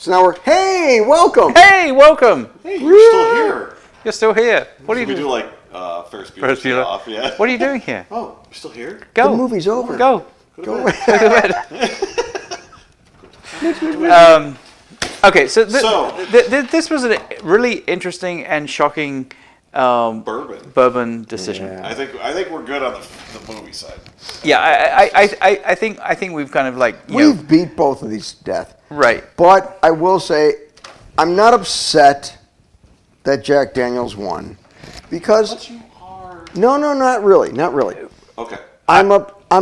So now we're, hey, welcome. Hey, welcome. Hey, you're still here. You're still here. What are you We doing? do like Ferris Bueller's Day Off, yeah. What are you doing here? Oh, you're still here? Go. The movie's over. Go. Go Go to bed. Okay, so this was a really interesting and shocking bourbon decision. Yeah. I think we're good on the movie side. Yeah, I think we've kind of like We've beat both of these to death. right. But I will say, I'm not upset that Jack Daniels won. Because, But you are. no, not really. Not really. Okay. I'm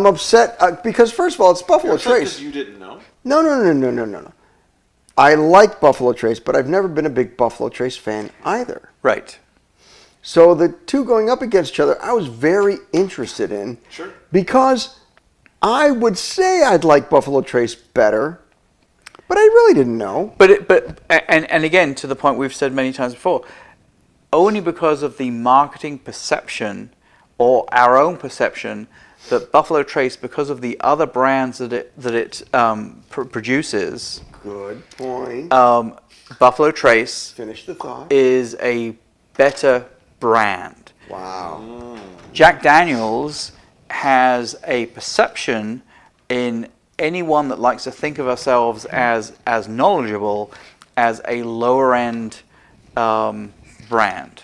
upset because, first of all, it's Buffalo Trace. Because you didn't know? No. I like Buffalo Trace, but I've never been a big Buffalo Trace fan either. Right. So the two going up against each other, I was very interested in. Sure. Because I would say I'd like Buffalo Trace better, but I really didn't know. But again, to the point we've said many times before, only because of the marketing perception or our own perception that Buffalo Trace, because of the other brands that it produces, Good point. Buffalo Trace Finish the thought. is a better brand. Wow. Jack Daniels has a perception in anyone that likes to think of ourselves as knowledgeable as a lower end brand,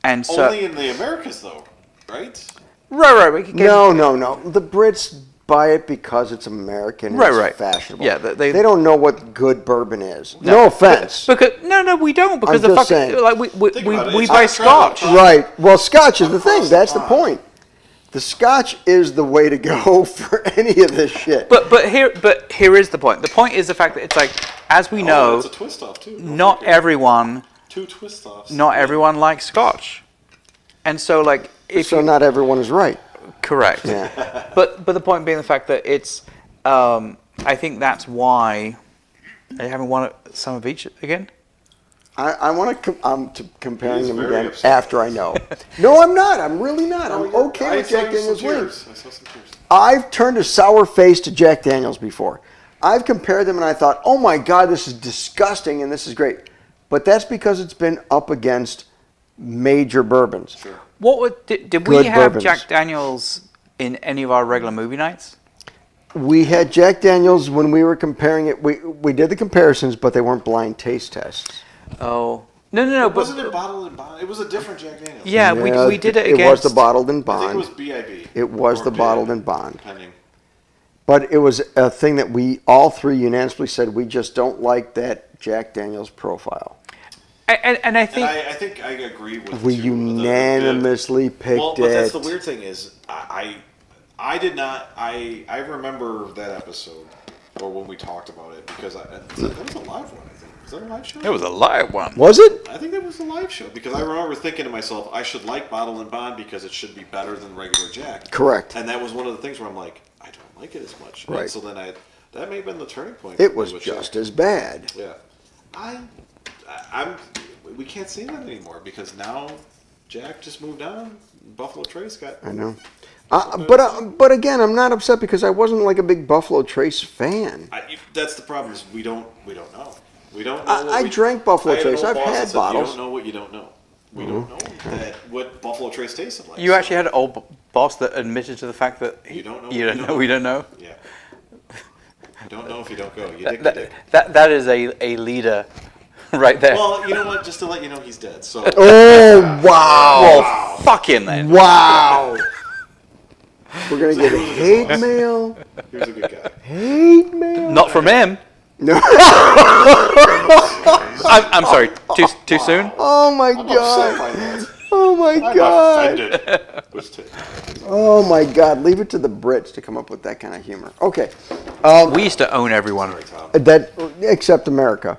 and so Only in the Americas, though, right? right. We can get No. The Brits buy it because it's American. And Right. It's fashionable. Yeah, they don't know what good bourbon is. No offense. because no, we don't because I'm the just fuck saying. like Think we about it, we it's buy hot travel. Scotch. Right. Well, Scotch is the Across thing. the That's the pond. point. The Scotch is the way to go for any of this shit. But here is the point. The point is the fact that it's like, as we know, it's a twist off too. not everyone Two twist offs. likes Scotch, and so like if so you, not everyone is right. correct. Yeah. But the point being the fact that it's I think that's why I haven't won some of each again. I want to. I'm comparing He's them very again upset. after I know. No, I'm not. I'm really not. I'm okay with Jack Daniels winning. I saw some tears. I've turned a sour face to Jack Daniels before. I've compared them and I thought, oh my God, this is disgusting and this is great. But that's because it's been up against major bourbons. Sure. Did we Good have bourbons. Jack Daniels in any of our regular movie nights? We had Jack Daniels when we were comparing it. We did the comparisons, but they weren't blind taste tests. Oh no! But Wasn't it bottled and bond? It was a different Jack Daniels. yeah, we did it It against. was the bottled and I think bond. it was BIB. It was Or the BIB, bottled and bond. Depending. But it was a thing that we all three unanimously said we just don't like that Jack Daniels profile. And I think I think I agree with We you. unanimously picked Well, it. but that's the weird thing is I did not. I remember that episode or when we talked about it because that was a live one. I think was that a live show? it was a live one. Was it? I think it was a live show because I remember thinking to myself, I should like Bottle and Bond because it should be better than regular Jack. Correct. And that was one of the things where I'm like, I don't like it as much. Right. And so then that may have been the turning point. It for me was with just Jack. as bad. Yeah. We can't say that anymore because now Jack just moved on. Buffalo Trace got. I know. But again, I'm not upset because I wasn't like a big Buffalo Trace fan. That's the problem is we don't know. We don't know. I drank Buffalo I had an Trace. old I've boss that had said, bottles. You don't know what you don't know. We don't know what Buffalo Trace tasted like. You actually had an old boss that admitted to the fact that You don't know. we don't know. Yeah. You don't know if you don't go. You dig the dick. That is a leader, right there. Well, you know what? Just to let you know, he's dead. So. Oh wow! Well, fuck him then. Wow! We're gonna get hate mail. He was a good guy. Hate mail. Not from him. No. I'm sorry. Too soon. Oh my I'm upset god! by that. Oh my I'm god! offended. Oh my god! Leave it to the Brits to come up with that kind of humor. Okay. We used to own everyone. That except America,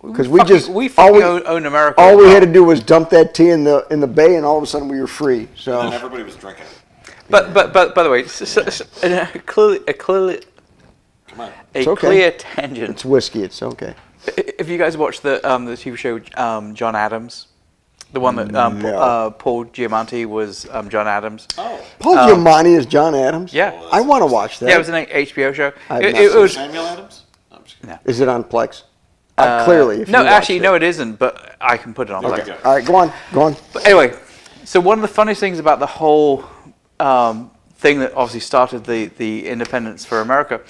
because we fucking own America. all we had to do was dump that tea in the bay, and all of a sudden we were free. And So everybody was drinking. But by the way, clearly Come on. a okay. clear tangent. it's whiskey. It's okay. If you guys watched the TV show John Adams, the one that No. Paul Giamatti was John Adams. Oh. Paul Giamatti is John Adams. Yeah. I want to watch that. Yeah, it was an HBO show. I've It not seen was Samuel Adams? No, I'm just kidding. Is it on Plex? Clearly. If No, you watched actually, it. no, it isn't. But I can put it on play. Okay. All right, go on. But anyway, so one of the funniest things about the whole thing that obviously started the independence for America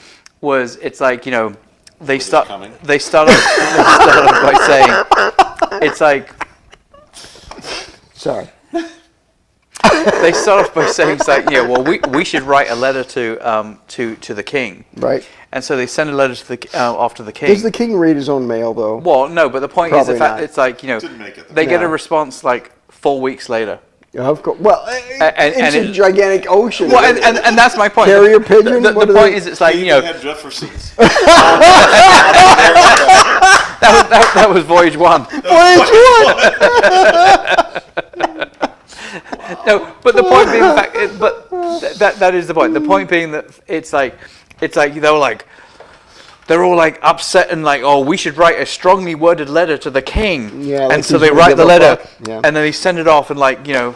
was it's like, you know, they start coming. they started by saying it's like Sorry. they start off by saying it's like, yeah, well, we should write a letter to the king, Right. and so they send a letter to the off to the king. Does the king read his own mail, though? Well, no, but the point is Probably the fact not. it's like, you know, Didn't make it, though. they get a No. response like 4 weeks later. Yeah, of course. Well, it's and a gigantic ocean. Well, and that's my point. Carrier pigeon? The What are point they- is, it's like, They you know, even had Jefferson's. that was Voyage 1. No, but the point being the fact, that is the point. The point being that it's like they're all like upset and like, oh, we should write a strongly worded letter to the king. Yeah, like and so he's they gonna write give the a letter, fuck. Yeah. and then they send it off, and like, you know,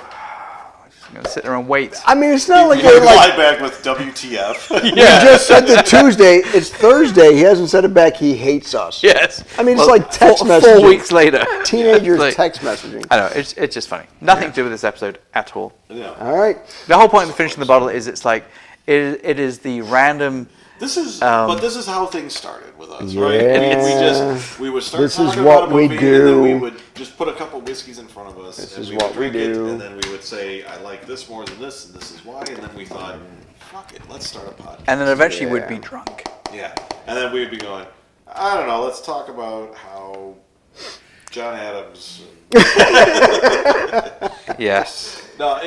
just gonna sit there and wait. I mean, it's not like You they like. reply back with WTF. He just said it Tuesday. It's Thursday. He hasn't said it back. He hates us. Yes. I mean, it's like text 4 messaging. weeks later. Teenagers Like- text messaging. I know, it's just funny. Nothing to do with this episode at all. Yeah. All right. The whole point of finishing the bottle is it's like it is the random. This is, but this is how things started with us, right? Yeah. We would start This is talking what about a we movie, and then we do. would just put a couple whiskeys in front of us. This and is we what would we drink do. It, and then we would say, I like this more than this, and this is why. And then we thought, fuck it, let's start a podcast. And then eventually we'd Yeah. be drunk. Yeah. And then we'd be going, I don't know, let's talk about how John Adams. Yes. No,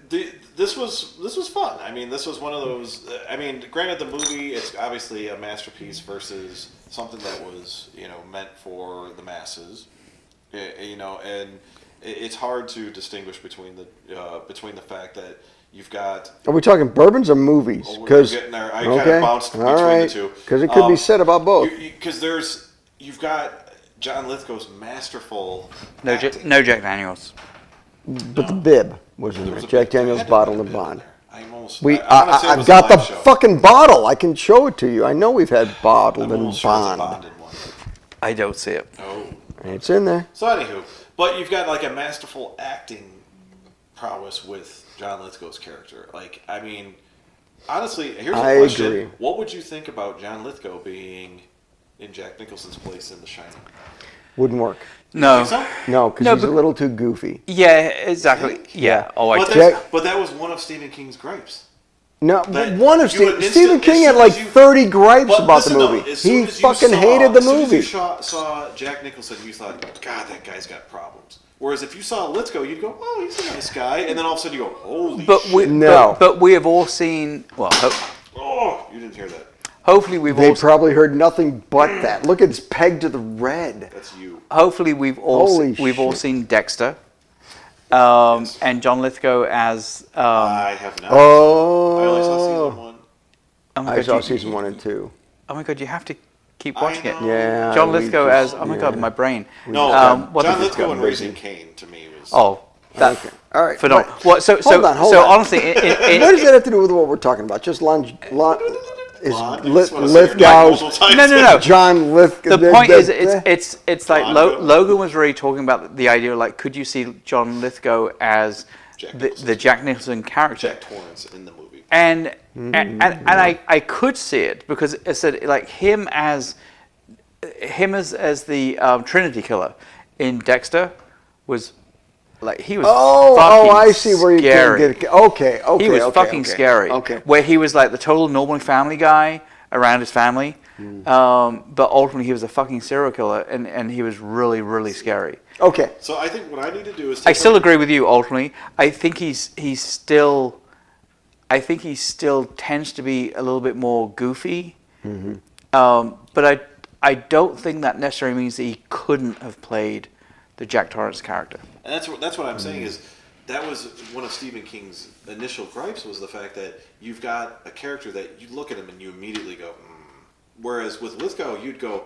this was fun. I mean, this was one of those. I mean, granted, the movie it's obviously a masterpiece versus something that was meant for the masses. And it's hard to distinguish between the fact that you've got. Are we talking bourbons or movies? We're Because getting there. I kind of bounced between the two Because it could be said about both. Because you've got John Lithgow's masterful. No, acting. no Jack Daniels. But the bib was in There there. was a Jack bit- Daniels had to bottle be a and bit in bond. there. I almost. We, I wanna say it I've was got a the live show. fucking bottle. I can show it to you. I know we've had bottled I'm and almost sure it's a bond. bonded one. I don't see it. Oh. It's in there. So anywho, but you've got like a masterful acting prowess with John Lithgow's character. Like, I mean, honestly, here's a I question: agree. what would you think about John Lithgow being in Jack Nicholson's place in The Shining? Wouldn't work. No. Think so? No, because No, he's a but- little too goofy. Yeah, exactly. Yeah. Oh, I But, do. that was one of Stephen King's gripes. No, That one of you would Stephen instant- King as had soon like as you- 30 gripes But about listen, the though, movie. as soon He as you fucking saw- hated the As soon as you movie. saw Jack Nicholson, you thought, God, that guy's got problems. Whereas if you saw Lithgow, you'd go, oh, he's a nice guy. And then all of a sudden you go, holy But shit. we, No. but we have all seen. Well, Oh, you didn't hear that. hopefully we've They all. probably heard nothing but that. Look, it's pegged to the red. That's you. Hopefully we've all. Holy We've all shit. seen Dexter. Yes. And John Lithgow as. I have not. Oh. I only saw season 1. Oh my I God, saw you- season 1 and 2. Oh my God, you have to keep I watching it. know. Yeah. John we Lithgow just- as. Oh my yeah. God, my brain. No, what John the- Lithgow and busy. Raising Cain to me was. Oh, that. Okay. All right. Phenomenal. But- What? So hold on, hold on. honestly, What does that have to do with what we're talking about? Just is Blonde? You just wanna say your name Lithgow's multiple times. No. John Lithgow. The point is, it's like Blonde. Logan was really talking about the idea, like, could you see John Lithgow as Jack the Nicholson. Jack Nicholson character? Jack Torrance in the movie. And I could see it because it said like him as the Trinity killer in Dexter was like he was. fucking I see where you scary. can get. Okay. He was okay, fucking okay. scary. Okay. Where he was like the total normal family guy around his family, but ultimately he was a fucking serial killer, and he was really, really scary. Okay. So I think what I need to do is. I still agree with you. Ultimately, I think he still tends to be a little bit more goofy. But I don't think that necessarily means that he couldn't have played the Jack Torrance character. And that's what I'm saying is that was one of Stephen King's initial gripes was the fact that you've got a character that you look at him and you immediately go, whereas with Lithgow you'd go,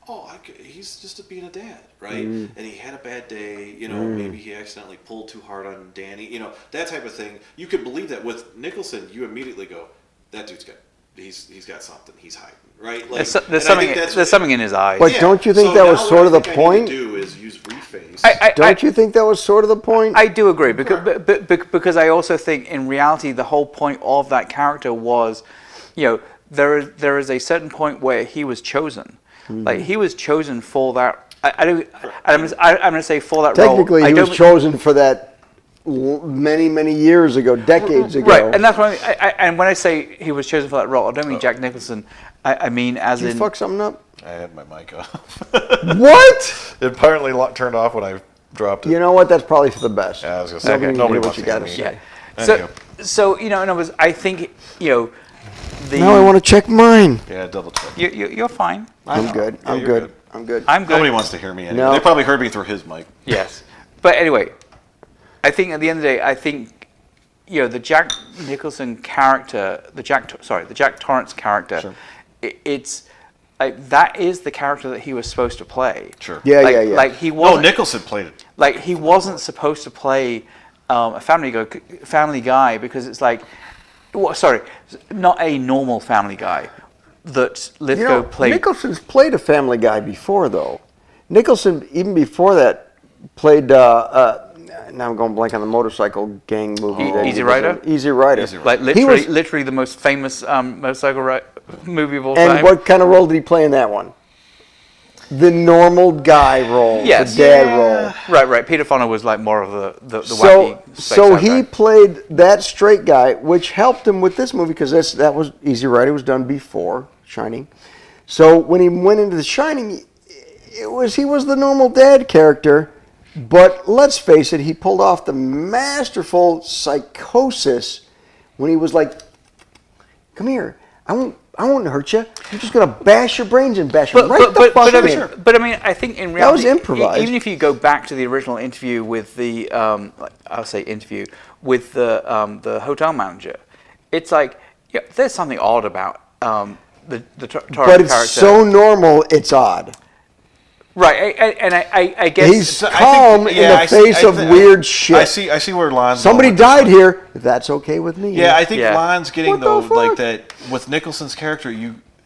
oh, he's just being a dad, right? And he had a bad day, maybe he accidentally pulled too hard on Danny, that type of thing. You could believe that. With Nicholson, you immediately go, that dude's got he's got something he's hiding, right? Like, There's and I think there's something in his eyes. But don't you think so that now was what sort I of the think I need point? to do is use reface. Don't you think that was sort of the point? I do agree because I also think in reality the whole point of that character was, there is a certain point where he was chosen, like he was chosen for that. I'm going to say for that role. Technically, he was chosen for that many years ago, decades ago. Right, and that's why. And when I say he was chosen for that role, I don't mean Jack Nicholson. I mean as Did you in. fuck something up? I had my mic off. What? It apparently turned off when I dropped it. You know what? That's probably for the best. Yeah, I was going to say, nobody wants to hear me. Yeah. So in other words, I think the. Now I want to check mine. Yeah, double check. You're fine. I'm good. Yeah, I'm you're good. good. I'm good. I'm good. Nobody wants to hear me anyway. No. They probably heard me through his mic. Yes, but anyway, I think at the end of the day, I think the Jack Nicholson character, the Jack Torrance character, Sure. It's that is the character that he was supposed to play. Sure. Yeah. Like he wasn't. Nicholson played it. Like he wasn't supposed to play a family guy because it's like, not a normal family guy that Lithgow played. Nicholson's played a Family Guy before, though. Nicholson, even before that, played. Now I'm going blank on the motorcycle gang movie. Easy Rider? Easy Rider. Like literally the most famous motorcycle movie of all time. And what kind of role did he play in that one? The normal guy role, Yes. the dad role. Right. Peter Fonda was like more of the So wacky. spaced out he guy. played that straight guy, which helped him with this movie because that was Easy Rider was done before Shining. So when he went into The Shining, he was the normal dad character, but let's face it, he pulled off the masterful psychosis when he was like, "Come here, I won't hurt you. I'm just gonna bash your brains and bash them right the fuck in." But I mean, I think in reality, was improvised. Even if you go back to the original interview with the, I'll say interview with the hotel manager, it's like there's something odd about the Torrance But it's character. so normal, it's odd. Right, and I guess He's calm in the face of weird shit. I see where Lon's Somebody going with this died one. here. That's okay with me. Yeah, I think Yeah. Lon's getting What the though like fuck? that with Nicholson's character.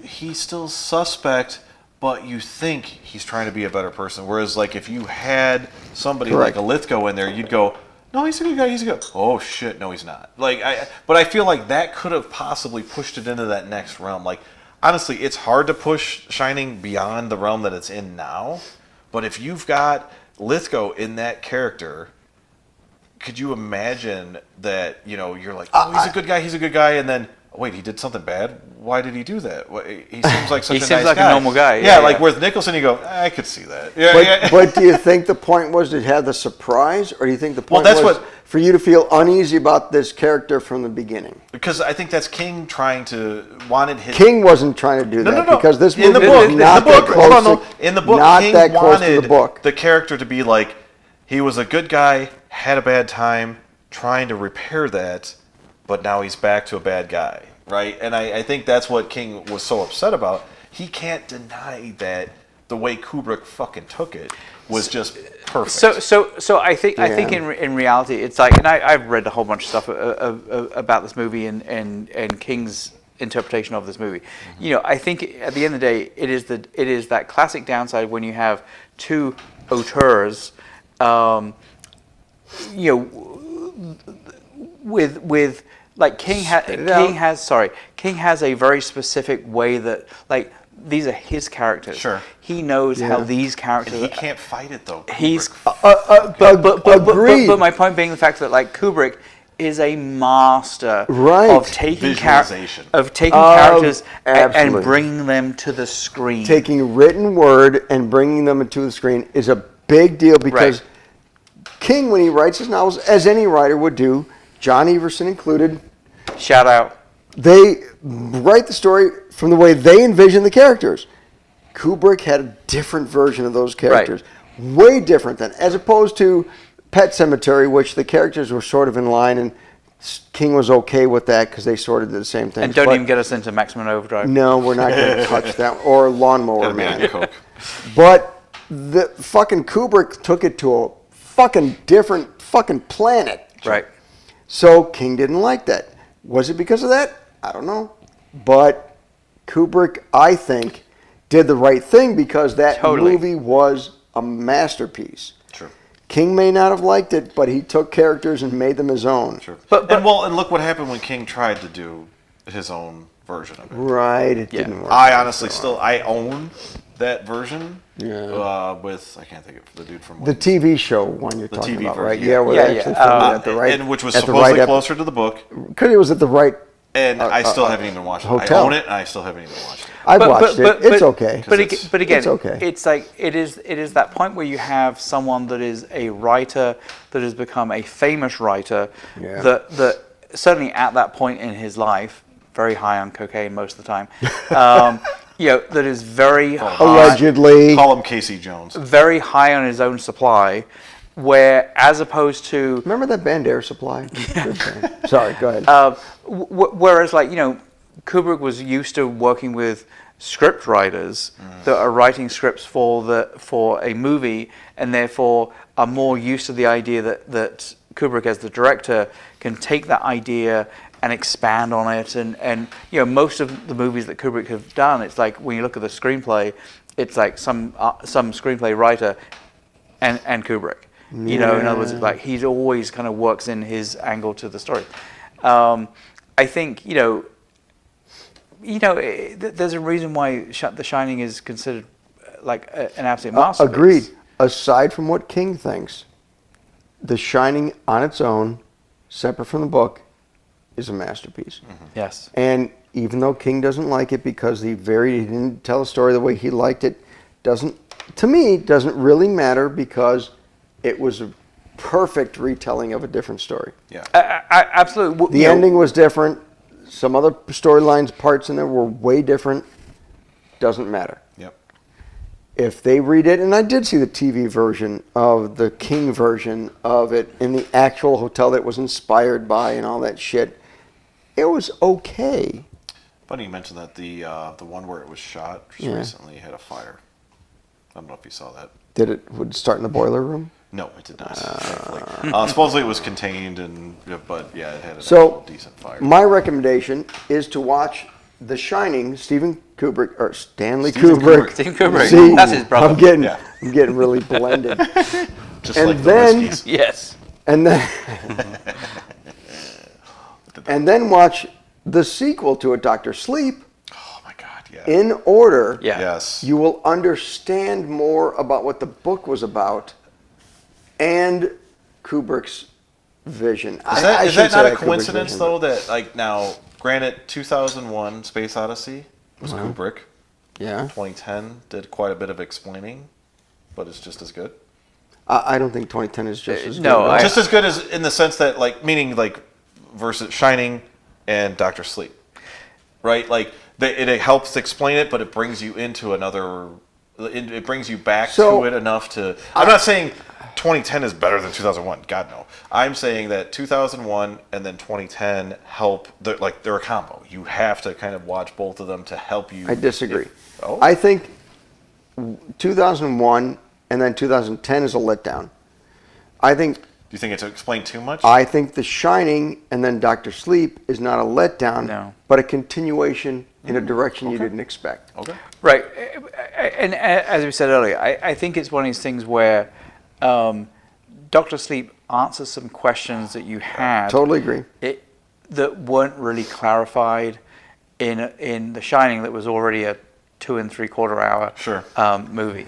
He's still suspect, but you think he's trying to be a better person. Whereas like if you had somebody Correct. like a Lithgow in there, you'd go, "No, he's a good guy. He's a good." Oh shit, no, he's not. But I feel like that could have possibly pushed it into that next realm. Like honestly, it's hard to push Shining beyond the realm that it's in now. But if you've got Lithgow in that character, could you imagine that, you're like, oh, he's a good guy, and then, wait, he did something bad? Why did he do that? He seems like such He a seems nice like a guy. normal guy. Yeah, Yeah, like yeah. with Nicholson, you go, I could see that. But do you think the point was to have the surprise, or do you think the point that's was what- for you to feel uneasy about this character from the beginning? Because I think that's King wanted his... King wasn't trying to do that No. because this in movie the book, was not that close. hold on, in the book, not King that close wanted to the book. the character to be like, he was a good guy, had a bad time, trying to repair that, but now he's back to a bad guy, right? And I think that's what King was so upset about. He can't deny that the way Kubrick fucking took it was just perfect. So I think in reality it's like, and I've read a whole bunch of stuff about this movie and King's interpretation of this movie. I think at the end of the day it is that classic downside when you have two auteurs, with like King has a very specific way that like these are his characters. Sure. He knows how these characters. he can't fight it though. He's Kubrick. Agreed. but my point being the fact that like Kubrick is a master Right. of taking Visualization. characters and absolutely. bringing them to the screen. Taking written word and bringing them into the screen is a big deal because King, when he writes his novels, as any writer would do, John Everson included, Shout out. they write the story from the way they envision the characters. Kubrick had a different version of those characters, way different than, as opposed to Pet Sematary, which the characters were sort of in line, and King was okay with that because they sort of did the same thing. And don't even get us into Maximum Overdrive. No, we're not going to touch that, or Lawnmower Gotta be on Man. coke. But the fucking Kubrick took it to a fucking different fucking planet. Right. So King didn't like that. Was it because of that? I don't know. But Kubrick, I think, did the right thing because that Totally. movie was a masterpiece. Sure. King may not have liked it, but he took characters and made them his own. Sure. But- and look what happened when King tried to do his own version of it. Right, it Yeah. didn't work. I honestly I own that version. Yeah. With I can't think of the dude from The TV show one you're The talking TV about, version, right? yeah. Yeah, where Yeah, they yeah. actually filmed it at the right, and which was at the supposedly right closer to the book. Because it was at the right. And I still haven't even watched it. hotel. I own it, and I still haven't even watched it. I've watched it. It's okay. But again, It's okay. It's like it is that point where you have someone that is a writer that has become a famous writer. Yeah. That certainly at that point in his life, very high on cocaine most of the time. That is very high, Allegedly. Call him Casey Jones. very high on his own supply. Where as opposed to Remember that band Air Supply? Good band. Sorry, go ahead. whereas, Kubrick was used to working with script writers that are writing scripts for a movie, and therefore are more used to the idea that Kubrick, as the director, can take that idea and expand on it. And most of the movies that Kubrick have done, it's like when you look at the screenplay, it's like some screenplay writer and Kubrick. In other words, it's like he's always kind of works in his angle to the story. I think there's a reason why The Shining is considered like an absolute masterpiece. Agreed. Aside from what King thinks, The Shining on its own, separate from the book, is a masterpiece. Yes. And even though King doesn't like it because he didn't tell the story the way he liked it, doesn't really matter because it was a perfect retelling of a different story. Yeah. Absolutely. The ending was different. Some other storylines, parts in there were way different. Doesn't matter. Yep. If they read it, and I did see the TV version of the King version of it in the actual hotel that was inspired by and all that shit, it was okay. Funny you mentioned that the one where it was shot just Yeah. recently had a fire. I don't know if you saw that. Did it would start in the boiler room? No, it did not. Thankfully. Supposedly it was contained, but yeah, it had a So, decent fire. my recommendation is to watch The Shining, Stanley Kubrick. Stephen Kubrick. Stephen Kubrick. See, That's his brother. I'm getting Yeah. really blended. Just and like then- the whiskeys. Yes. and then watch the sequel to it, Dr. Sleep, Oh my God, yeah. in order. Yeah. Yes. You will understand more about what the book was about and Kubrick's vision. Is that not a coincidence, though, that, now, granted, 2001 Space Odyssey was Kubrick. Yeah. 2010 did quite a bit of explaining, but it's just as good. I don't think 2010 is just as no, good. I- Just as good as in the sense that, meaning, versus Shining and Dr. Sleep. Right? It helps explain it, but it brings you into another... It brings you back So- to it enough to... I'm not saying 2010 is better than 2001. God, no. I'm saying that 2001 and then 2010 help... They're a combo. You have to kind of watch both of them to help you... I disagree. Oh? I think 2001 and then 2010 is a letdown. Do you think it's explained too much? I think The Shining and then Dr. Sleep is not a letdown, No. but a continuation in a direction you didn't expect. Okay. Right. And as we said earlier, I think it's one of these things where Dr. Sleep answers some questions that you had Totally agree. that weren't really clarified in The Shining, that was already a 2 3/4 hour Sure. movie.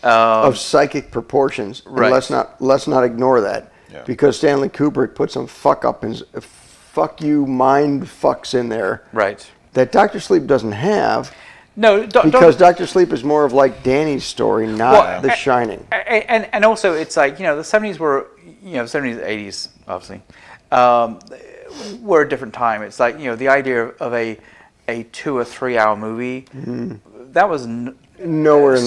Of psychic proportions. And right. let's not ignore that. Yeah. Because Stanley Kubrick put some fuck you mind fucks in there Right. that Dr. Sleep doesn't have. No, Because Dr. Sleep is more of like Danny's story, not Well, The Shining. And also it's like, the 70s were, 70s, 80s, obviously, were a different time. It's like, the idea of a 2 or 3 hour movie, that was Nowhere in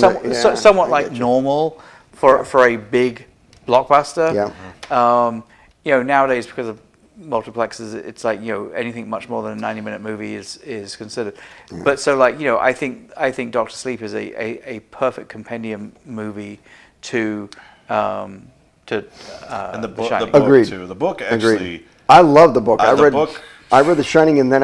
somewhat I like get you. normal for a big blockbuster. Yeah. Nowadays, because of multiplexes, it's like, anything much more than a 90-minute movie is considered. But so I think Doctor Sleep is a perfect compendium movie to And the book Shining. too. Agreed. The book actually... Agreed. I love the book. I the read book I read The Shining, and then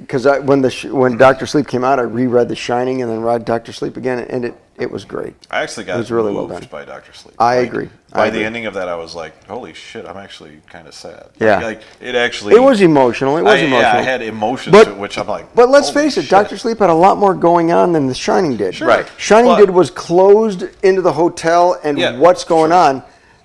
because when Doctor Sleep came out, I reread The Shining, and then read Doctor Sleep again, and it was great. I actually got It was really well moved done. by Doctor Sleep. I agree. By I the agree. ending of that, I was like, "Holy shit!" I'm actually kind of sad. Yeah. Like it actually. It was emotional. It was emotional. Yeah, I had emotions But- to which I'm like. But let's "Holy face it, shit." Doctor Sleep had a lot more going on than The Shining did. Sure. Right. Shining But- was closed into the hotel and Yeah, what's going on.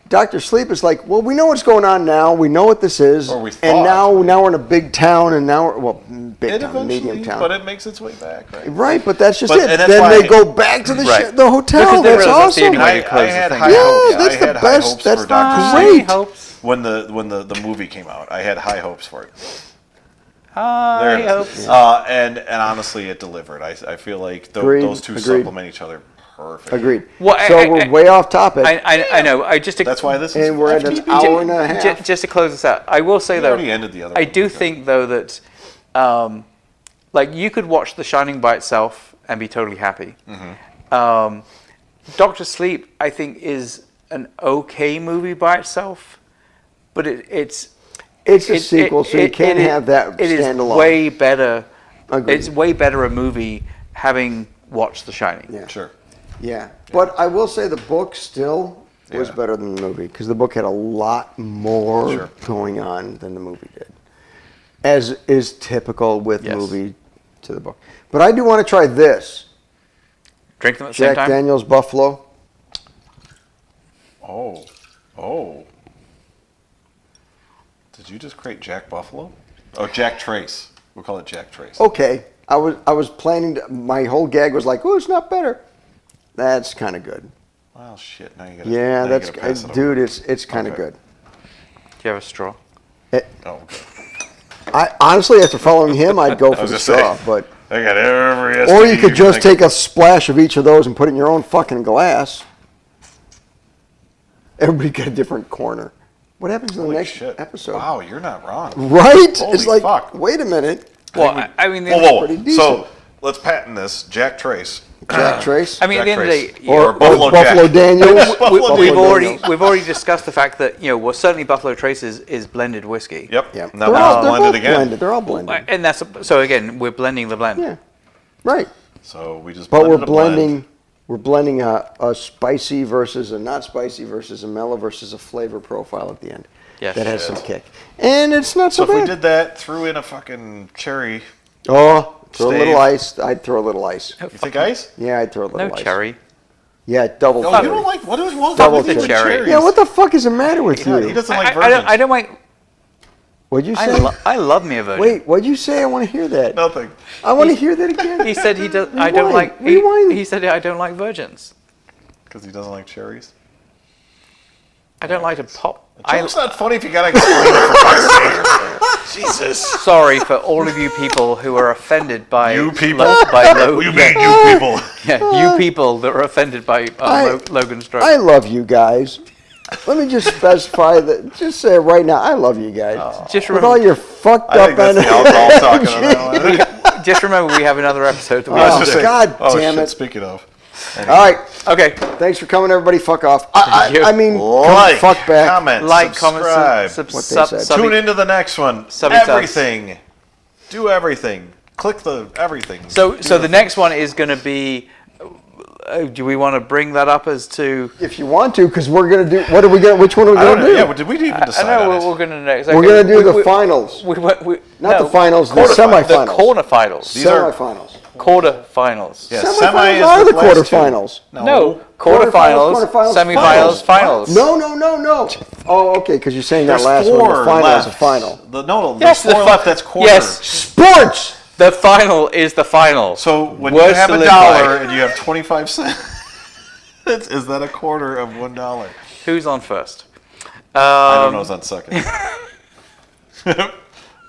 Doctor Sleep is like, well, we know what's going on now. We know what this is, Or we and thought. now we're in a big town, and now we're big It town, medium eventually, town. but it makes its way back, right? Right, but that's just But- it. and that's Then why- they go back to the Right. the hotel. Because they That's realize that's the awesome. only way to I close the had thing. high Yeah, hopes. that's I the had high best. hopes That's for Doctor high Sleep. hopes. When the movie came out, I had high hopes for it. High There it hopes. is. And honestly, it delivered. I feel like Agreed, those two agreed. supplement each other perfectly. Agreed. Well, So we're way off topic, I know. I just That's why this is. and we're at an FTP. hour and a half. Just to close this out, I will say We though, already ended the other I one. do Okay. think though that, like you could watch The Shining by itself and be totally happy. Mm-hmm. Doctor Sleep, I think, is an okay movie by itself, but it's a sequel, so you can't have that It is standalone. way better. Agreed. It's way better a movie having watched The Shining. Yeah. Sure. Yeah, but I will say the book still was Yeah. better than the movie because the book had a lot more Sure. going on than the movie did, as is typical with Yes. movie to the book. But I do want to try this Drink them at the same Jack time. Daniel's Buffalo. Oh. Did you just create Jack Buffalo? Oh, Jack Trace. We'll call it Jack Trace. Okay, I was planning to, my whole gag was like, oh, it's not better. That's kind of good. Well, shit. Now you gotta. Yeah, now that's you gotta pass it dude. over. It's kind of Okay. good. Do you have a straw? Oh, okay. I honestly, after following him, I'd go for was the gonna say, straw, but. I got every. Or STD you could can just think take a splash of each of those and put it in your own fucking glass. Everybody got a different corner. What happens in the Holy next shit. episode? Wow, you're not wrong. Right? Holy It's like, fuck. wait a minute. Well, I mean, Whoa. pretty So decent. let's patent this. Jack Trace. Jack Trace? I mean, at the Jack end of the Trace. day, or Buffalo Buffalo Jack. Daniels? Buffalo Buffalo we've Daniels. already discussed the fact that well certainly Buffalo Trace is blended whiskey. Yep. Yeah. Now we're they're blended both again. blended. They're all blended. And that's so again we're blending the blend. Yeah. Right. So we just. But we're blended a blend. blending. We're blending a spicy versus a not spicy versus a mellow versus a flavor profile at the end. Yes. That has Shit. some kick. And it's not So so, if we bad. did that, threw in a fucking cherry. Oh, throw a Stave. little ice. I'd throw a little ice. You think ice? Yeah, I'd throw a little No ice. cherry. Yeah, double No, cherry. you don't like. What is wrong Double with you with cherry. cherries? Yeah, what the fuck is the matter with He you? doesn't like I virgins. don't like. What'd you say? I love me a virgin. Wait, what'd you say? I want to hear that. Nothing. I want to hear that again. He said he does. I don't Rewind, like. rewind. He said I don't like virgins. Because he doesn't like cherries. I don't like to pop. It's not funny if you gotta explain it for fuck's sake. Jesus. Sorry for all of you people who are offended by You people? by Logan. You mean you people? Yeah, you people that are offended by Logan's joke. I love you guys. Let me just specify that. Just say it right now. I love you guys. Just With remember, all your fucked I up think that's the alcohol talking on that one. just remember we have another episode that we I was have to just do. saying- God oh, damn shit, it. Speaking of. All right. Okay, Thanks for coming, everybody. Fuck off. you. I mean, Like, fuck back. comment, like, comment, subscribe. What they said. Tune into the next one. Subby subs. Everything. Do everything. Click the everything. So the next one is going to be. Do we want to bring that up as to? If you want to, because we're gonna do. What are we gonna? Which one are we I don't gonna know. do? Yeah, but did we even I decide know on it? we're going to next. We're okay, gonna do the finals. Not the finals, the semifinals. The quarterfinals. These are- Semifinals. Quarterfinals. Yeah, Semifinals semi is are the last two. quarterfinals. No, Quarterfinals, quarterfinals, semifinals, finals. No. Oh, okay, because you're saying There's that last one. four The final left. is a final. No, Yes, there's four the left. That's quarter. Yes, Sports. the final is the final. So when Words you have to a live dollar by. and you have 25 cents, is that a quarter of $1? Who's on first? I don't know. Who's on second?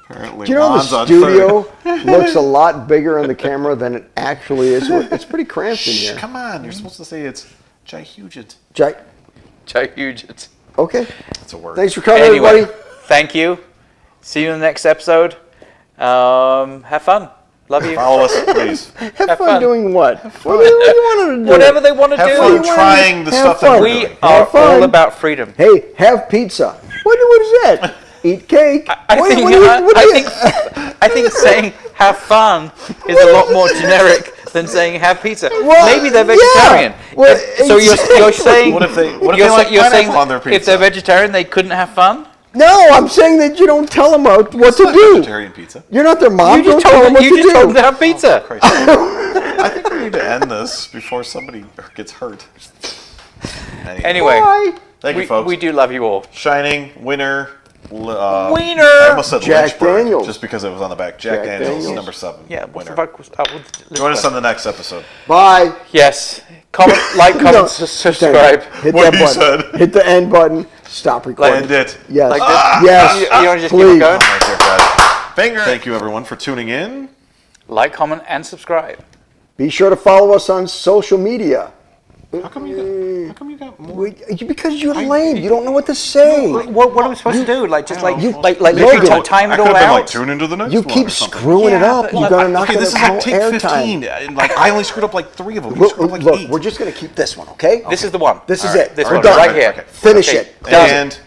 Apparently, Do you know Ron's the on studio third. looks a lot bigger on the camera than it actually is? It's pretty cramped in Shh, here. come on, you're supposed to say it's gihuge. Jack. Huge. Okay. That's a word. Thanks for coming, Anyway, everybody. thank you. See you in the next episode. Have fun. Love you. Follow us, please. Have fun fun. doing what? What do you want to do? Whatever they want to Have do. fun you wanna trying the have stuff that fun. we're We doing. are Have fun. all about freedom. Hey, have pizza. What is that? eat cake. I think saying have fun is a lot more generic than saying have pizza. Well, Maybe they're vegetarian. yeah. Well, So you're saying What if they like you're saying pineapple on their if pizza? they're vegetarian they couldn't have fun? No, I'm saying that you don't tell them what to It's do. vegetarian pizza. You're not their mom. You just Don't tell them what you to just do. told them to have pizza. Christ. I think we need to end this before somebody gets hurt. Anyway, Bye. Thank you, folks. we do love you all. Shining, Winner. Wiener! I almost said Jack Lynchburg, Daniels. just because it was on the back. Jack, Jack Daniels, Daniels. number 7. Yeah, what the Winner. fuck was up with Join us on the next episode. Bye. Yes. Comment, like, No, comment, subscribe. Hit What that he button. said. Hit the end button. Stop recording. End it. Yes. Like this? Yes. You want to just keep Please. it going? Oh, dear God. Finger. Thank you, everyone, for tuning in. Like, comment, and subscribe. Be sure to follow us on social media. How come you got more? Because you're lame. You don't know what to say. What are we supposed to do? Like, just like Logan, time I it could all have been like, out? tune into the next You one keep or something. screwing it up. but- You're gonna knock Okay, it this is out like take airtime. 15. And like I only screwed up like 3 of them. You Look, screwed up like look, 8. we're just gonna keep this one, okay? This is the one. This is All right. it. This We're one, done. right here. Okay. Finish Okay. it. Done. And